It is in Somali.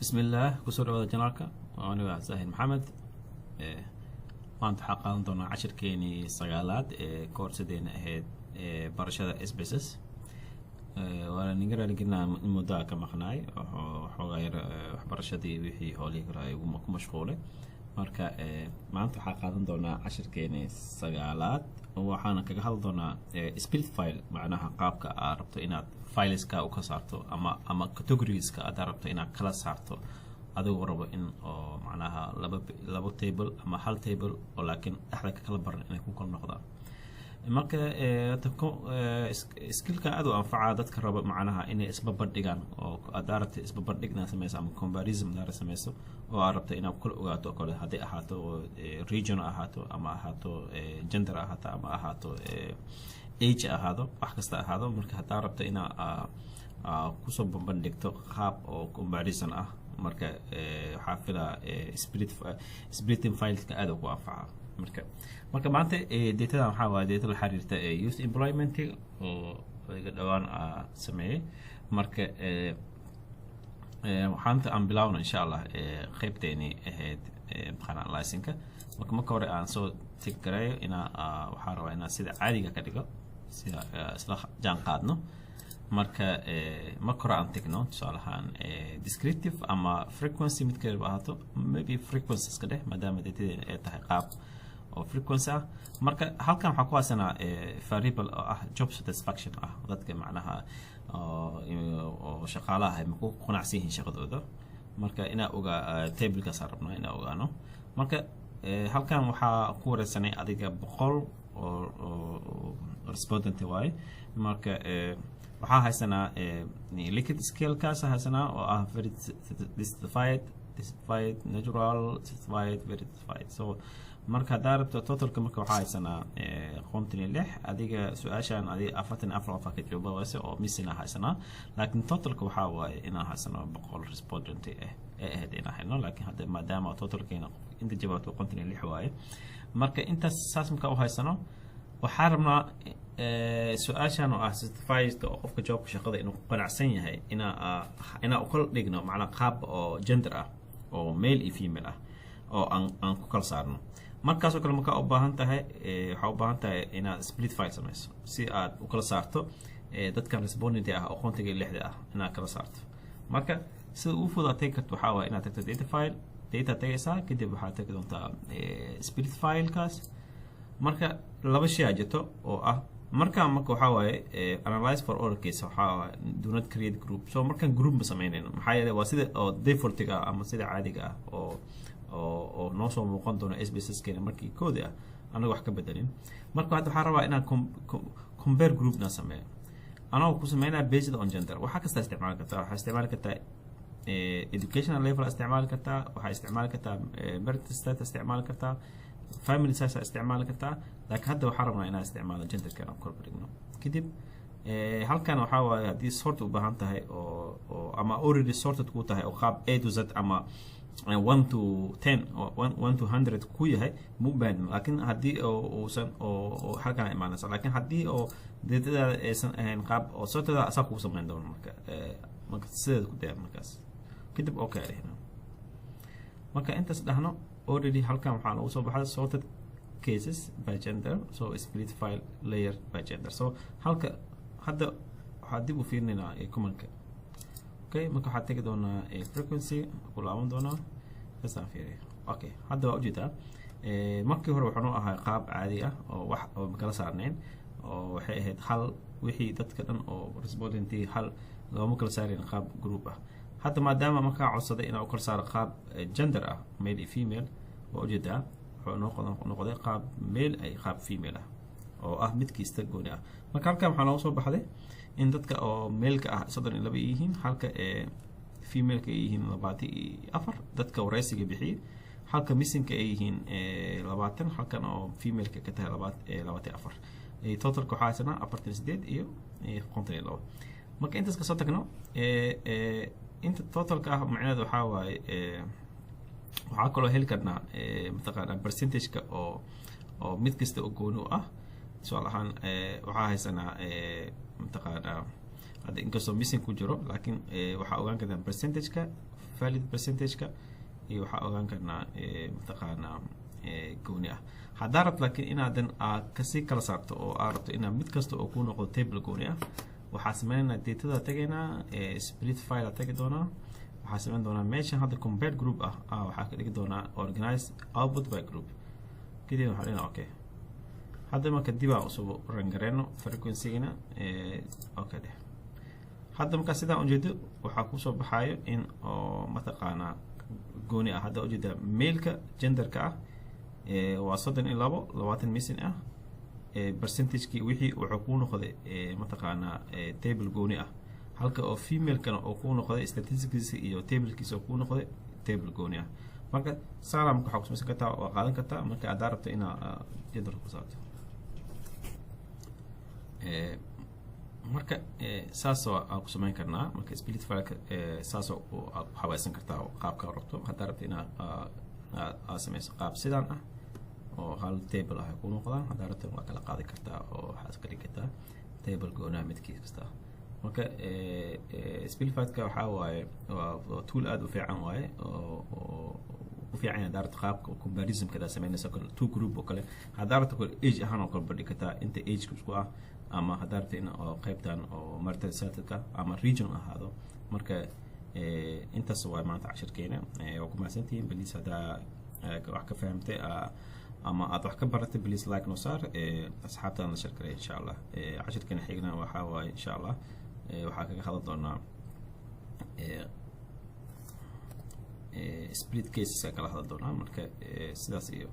بسم الله كسر عودة جنالك وأنا زاهد محمد. maanta waxaa qaadan doonaa cashirkeenii sagaalaad ee koorsadeena ahayd barashada SPSS. waana ninga raaligelinaa in muddo ka maqnaay waxoogaa yar waxbarashadii wixii howlihii kale ay ku mashquulay. marka maanta waxaa qaadan doonaa cashirkeenii sagaalaad waxaana kaga hadli doonaa split file, macnaha qaabka aad rabto inaad fileska u ka saarto ama categorieska aad rabto inaad kala saarto adigu rabo in oo macnaha laba table ama hal table oo laakiin dhaxda ka kala baran inay ku kala noqdaan. marka skillka aad u anfaca dadka rabo macnaha inay isbabardhigaan oo aad rabto isbabardhigna sameeyso ama comparison la sameeyso oo aad rabto inaad kala ogaato kale haddii ahaato region ahaato ama ahaato gender ahaato ama ahaato age ahaado wax kasta ahaado. marka haddii aad rabto inaad ku soo bandhigto qaab oo comparison ah marka waxaa filaa splitting fileska aad ugu anfaca. marka maanta datadan waxaa waaye data la xiriirta youth employment oo iga dhawaan sameeyay. marka waxaanta aan bilaawno insha allah qaybteeni ahayd imtixaan analysinka. marka hore aan soo tigarayo waxaa rabaa inaan sida caadiga ka dhigo sida isla jaan qaadno. marka hore aan tagno tusaale ahaan descriptive ama frequency mid kale ahaato, maybe frequency iska dheh maadaama datadeena ay tahay qaab oo frequency ah. marka halkan waxaa ku haysanaa variable oo ah job satisfaction ah, dadka macnaha oo shaqaalaha ay ku qanacsan yihiin shaqadooda. marka inaa ogaa tablekaas rabnaa inaa ogaano. marka halkan waxaa ku wareegsanay adiga 100 oo respondent waaye. marka waxaa haysanaa liquid scale kaas haysanaa oo ah very certified, natural, certified, very certified. so marka haddaa rabto totalka marka waxaa haysanaa 56 adiga su-aashaan adiga 44 qof ka jawaabaysa oo missina haysanaa, laakiin totalka waxaa waaye inaan haysano 100 respondent ahayd inaan hayno. laakiin hadda maadaama totalkeena inta jawaabto 56 waaye, marka intaas saas marka u haysano waxaa rabnaa su-aashaan oo ah certified oo qofka jawaabka shaqada inuu qanacsan yahay inaa u kala dhigno macnaa qaab oo gender ah oo male iyo female ah oo aan ku kala saarno. markaasoo kale markaa u baahan tahay waxaa u baahan tahay inaad split file samayso si aad u kala saarto dadkan respondent ah oo qontiga 6 ah inaad kala saarto. marka sida ugu fudud aad tagi karto waxaa waaye inaad tagto data file, data tagaysaa, kadib waxaad tagi doontaa split filekaas. marka laba shay aad jirto oo ah marka waxaa waaye analyze for all case waxaa waaye do not create group. so markaan group ma sameynayno maxaa yeelay waa sida oo defaultiga ama sida caadiga ah oo noo soo muuqan doono SPSS-keena markii koodi ah anaga wax ka bedelin. marka hadda waxaa rabaa inaan compare groupna sameeyo anoo ku sameynaa based on gender. waxaa kasta isticmaali kartaa, waxaa isticmaali kartaa educational level isticmaali kartaa, waxaa isticmaali kartaa merit status isticmaali kartaa, family size isticmaali kartaa, laakiin hadda waxaa rabnaa inaan isticmaalo genderka aan kor dhigno. kadib halkan waxaa waaye haddii sort u baahan tahay oo ama already sorted ku tahay oo qaab A to Z ama 1 to 10 or 1 to 100 ku yahay mu baahan. laakiin haddii uusan oo halkan imaanaysa, laakiin haddii oo data aysan ahayn qaab oo sortada asaa ku sameyn doono. marka sideed ku dayar markaas kadib okay ahna. marka intaas dhahno already halkan waxaan ugu soo baxay sorted cases by gender, so split file layer by gender. so halka hadda waxaa dib u fiirinaynaa kumanka. okay marka waxaa tagi doonaa frequency ku laaban doonaa kasaan fiiriyo. okay hadda waa ujeedaa markii hore waxaan u ahaa qaab caadi ah oo wax oo kala saarnayn oo waxay ahayd hal wixii dadka dhan oo respondent hal looma kala saarin qaab group ah. hadda maadaama markaa codsaday inaan u kala saaro qaab gender ah male iyo female waa ujeedaa wuxuu noqday qaab male ay qaab female ah oo ah mid kasta gooni ah. marka halkan waxaa noogu soo baxday in dadka oo male-ka ah 32 yihiin, halka female-ka ay yihiin 24 dadka wareysiga bixiyay, halka missing-ka ay yihiin 20, halkan oo female-ka ka tahay 24. totalka waxaa haysanaa 48 iyo 52. marka intaas ka soo tagno inta totalka ah macnaheedu waxaa waaye waxaa kaloo heli karnaa mataqaanaa percentage-ka oo mid kasta oo gooni u ah. tusaale ahaan waxaa haysanaa mataqaanaa hadda inkastoo missing ku jiro laakiin waxaa ogaan kartaa percentage-ka valid percentage-ka iyo waxaa ogaan karnaa mataqaanaa gooni ah haddaa rabto laakiin inaadan kasii kala saarto oo aad rabto inaad mid kasta oo kuu noqdo table gooni ah waxaa sameynaa datada tegaynaa split file tagi doonaa waxaa sameyn doonaa meesha hadda compared group waxaa ka dhigi doonaa organize output by group kadib waxaa dhina okay hadda marka dib aan usoo rangareeno frequency-gina okay dheh hadda markaa sidaan ujeedo waxaa kusoo baxaayo in oo mataqaanaa gooni ah hadda ujeeda mailka genderka waa 32 missing percentage-kii wixii wuxuu kuu noqday mataqaanaa table gooni ah halka oo female-kana oo kuu noqday statistics iyo table-kiisa oo kuu noqday table gooni ah marka salam waxaa ku samaysan kartaa waa qaadan kartaa marka aad rabto inaa jadwal ku saarto marka saas aan ku samayn karnaa marka split file saas oo hawaysan kartaa qaabka rabto hadda rabto inaa samayso qaab sidaan oo hal table ku noqdaan hadda rabto waa kala qaadi kartaa oo waxaad ka dhigtaa table gooni ah midkiis kasta marka split file waxaa waaye waa tool aad u fiican waaye oo u fiican hadda rabto qaabka comparison kada samaynayso two group oo kale hadda rabto age ahaan oo kala badhi kartaa inta age ku ama hadda rabto in oo qaybtan oo martay saadka ama region ahaado marka intaas waa maanta cashirkeena oo ku maasantiin please hadda wax ka fahamtay ama aad wax ka baratay please like no saar asxaabtaan la share garay insha Allah cashirkeena xigna waxa waaye insha Allah waxaa kaga hadal doonaa split cases kala hadal doonaa marka sidaas iyo